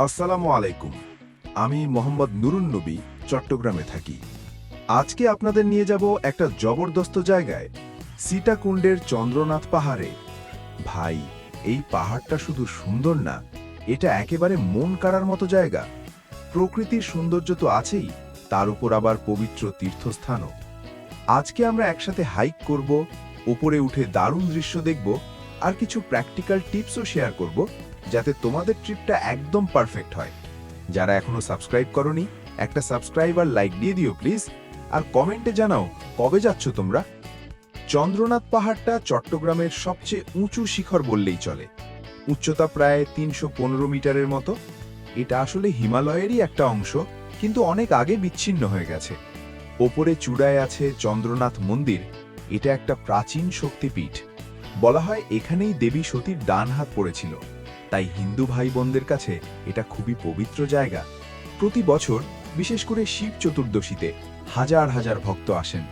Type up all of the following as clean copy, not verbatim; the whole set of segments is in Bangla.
আসসালামু আলাইকুম। আমি মোহাম্মদ নুরুন নবী, চট্টগ্রামে থাকি। আজকে আপনাদের নিয়ে যাব একটা জবরদস্ত জায়গায়, সীতাকুণ্ডের চন্দ্রনাথ পাহাড়ে। ভাই, এই পাহাড়টা শুধু সুন্দর না, এটা একেবারে মন কাড়ার মতো জায়গা। প্রকৃতির সৌন্দর্য তো আছেই, তার উপর আবার পবিত্র তীর্থস্থানও। আজকে আমরা একসাথে হাইক করব, উপরে উঠে দারুণ দৃশ্য দেখব, আর কিছু প্র্যাকটিক্যাল টিপসও শেয়ার করব, যাতে তোমাদের ট্রিপটা একদম পারফেক্ট হয়। যারা এখনো সাবস্ক্রাইব করনি, একটা সাবস্ক্রাইব আর লাইক দিয়ে দিও প্লিজ। আর কমেন্টে জানাও কবে যাচ্ছ তোমরা। চন্দ্রনাথ পাহাড়টা চট্টগ্রামের সবচেয়ে উঁচু শিখর বললেই চলে। উচ্চতা প্রায় ৩১৫ মিটারের মতো। এটা আসলে হিমালয়েরই একটা অংশ, কিন্তু অনেক আগে বিচ্ছিন্ন হয়ে গেছে। ওপরে চূড়ায় আছে চন্দ্রনাথ মন্দির। এটা একটা প্রাচীন শক্তিপীঠ। বলা হয় এখানেই দেবী সতীর ডান হাত পড়েছিল। তাই হিন্দু ভাই বোনদের কাছে এটা খুবই পবিত্র জায়গা। প্রতি বছর, বিশেষ করে শিব চতুর্দশীতে, হাজার হাজার ভক্ত আসেন।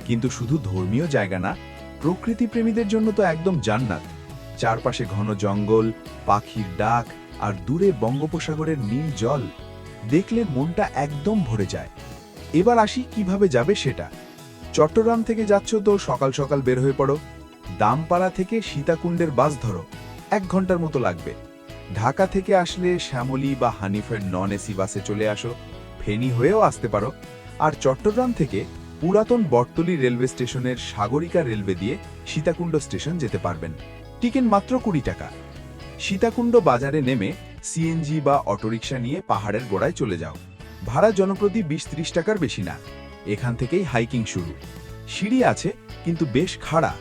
কিন্তু শুধু ধর্মীয় জায়গা না, প্রকৃতিপ্রেমীদের জন্য তো একদম জান্নাত। চারপাশে ঘন জঙ্গল, পাখির ডাক, আর দূরে বঙ্গোপসাগরের নীল জল দেখলে মনটা একদম ভরে যায়। এবার আসি কিভাবে যাবে সেটা। চট্টগ্রাম থেকে যাচ্ছ তো সকাল সকাল বের হয়ে পড়ো। দামপাড়া থেকে সীতাকুণ্ডের বাস ধরো, 1 ঘন্টার মতো লাগবে। ঢাকা থেকে আসলে শ্যামলী বা হানিফের নন এসি বাসে চলে আসো, ফেনী হয়েও আসতে পারো। আর চট্টগ্রাম থেকে পুরাতন বটতলী রেলওয়ে স্টেশনের সাগরিকা রেলওয়ে দিয়ে সীতাকুণ্ড স্টেশন যেতে পারবেন। টিকিট মাত্র 20 টাকা। সীতাকুণ্ড বাজারে নেমে সিএনজি বা অটোরিকশা নিয়ে পাহাড়ের গোড়ায় চলে যাও। ভাড়া জনপ্রতি 20-30 টাকার বেশি না। এখান থেকেই হাইকিং শুরু। সিঁড়ি আছে, কিন্তু বেশ খাড়া,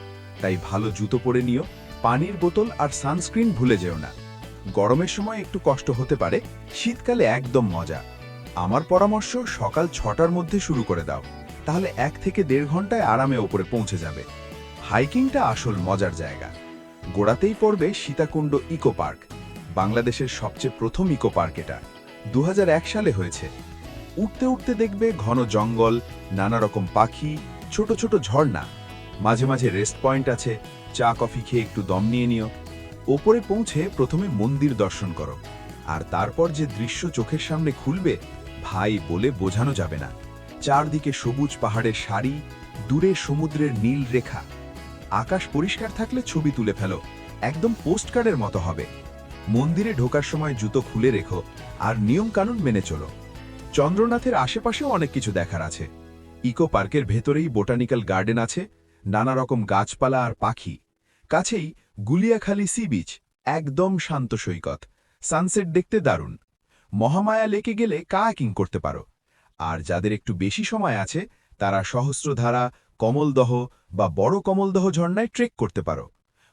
তাই ভালো জুতো পরে নিও। পানির বোতল আর সানস্ক্রিন ভুলে যেও না। গরমের সময় একটু কষ্ট হতে পারে, শীতকালে একদম মজা। আমার পরামর্শ, সকাল 6টার মধ্যে শুরু করে দাও, তাহলে 1 থেকে 1.5 ঘন্টায় আরামে ওপরে পৌঁছে যাবে। হাইকিংটা আসল মজার জায়গা। গোড়াতেই পড়বে সীতাকুণ্ড ইকো পার্ক। বাংলাদেশের সবচেয়ে প্রথম ইকো পার্ক এটা। 2001 সালে হয়েছে। উঠতে উঠতে দেখবে ঘন জঙ্গল, নানা রকম পাখি, ছোট ছোট ঝর্ণা। মাঝে মাঝে রেস্ট পয়েন্ট আছে, চা কফি খেয়ে একটু দম নিয়ে নিও। ওপরে পৌঁছে প্রথমে মন্দির দর্শন করো, আর তারপর যে দৃশ্য চোখের সামনে খুলবে, ভাই, বলে বোঝানো যাবে না। চারদিকে সবুজ পাহাড়ের সারি, দূরে সমুদ্রের নীল রেখা। আকাশ পরিষ্কার থাকলে ছবি তুলে ফেলো, একদম পোস্টকার্ডের মতো হবে। মন্দিরে ঢোকার সময় জুতো খুলে রেখো, আর নিয়ম কানুন মেনে চলো। চন্দ্রনাথের আশেপাশেও অনেক কিছু দেখার আছে। ইকো পার্কের ভেতরেই বোটানিক্যাল গার্ডেন আছে, নানা রকম গাছপালা আর পাখি। কাছেই গুলিয়াখালী সি বিচ, একদম শান্ত সৈকত, সানসেট দেখতে দারুণ। মহামায়া লেকে গেলে কায়াকিং করতে পারো। আর যাদের একটু বেশি সময় আছে, তারা সহস্রধারা, কমলদহ বা বড় কমলদহ ঝর্ণায় ট্রেক করতে পারো।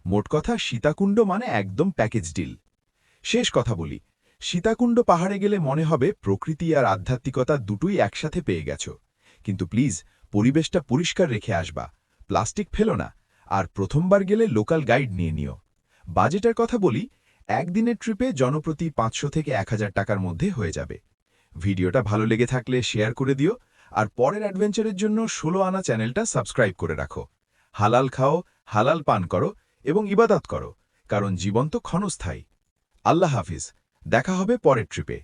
মোট কথা, সীতাকুণ্ড মানে একদম প্যাকেজ ডিল। শেষ কথা বলি, সীতাকুণ্ড পাহাড়ে গেলে মনে হবে প্রকৃতি আর আধ্যাত্মিকতা দুটোই একসাথে পেয়ে গেছো। কিন্তু প্লিজ, পরিবেশটা পরিষ্কার রেখে আসবা, প্লাস্টিক ফেলো না। আর প্রথমবার গেলে লোকাল গাইড নিয়ে নিও। বাজেটের কথা বলি, একদিনের ট্রিপে জনপ্রতি 500 থেকে 1000 টাকার মধ্যে হয়ে যাবে। ভিডিওটা ভালো লেগে থাকলে শেয়ার করে দিও, আর পরের অ্যাডভেঞ্চারের জন্য 16 আনা চ্যানেলটা সাবস্ক্রাইব করে রাখো। হালাল খাও, হালাল পান করো, এবং ইবাদত করো, কারণ জীবন তো ক্ষণস্থায়ী। আল্লাহ হাফিজ, দেখা হবে পরের ট্রিপে।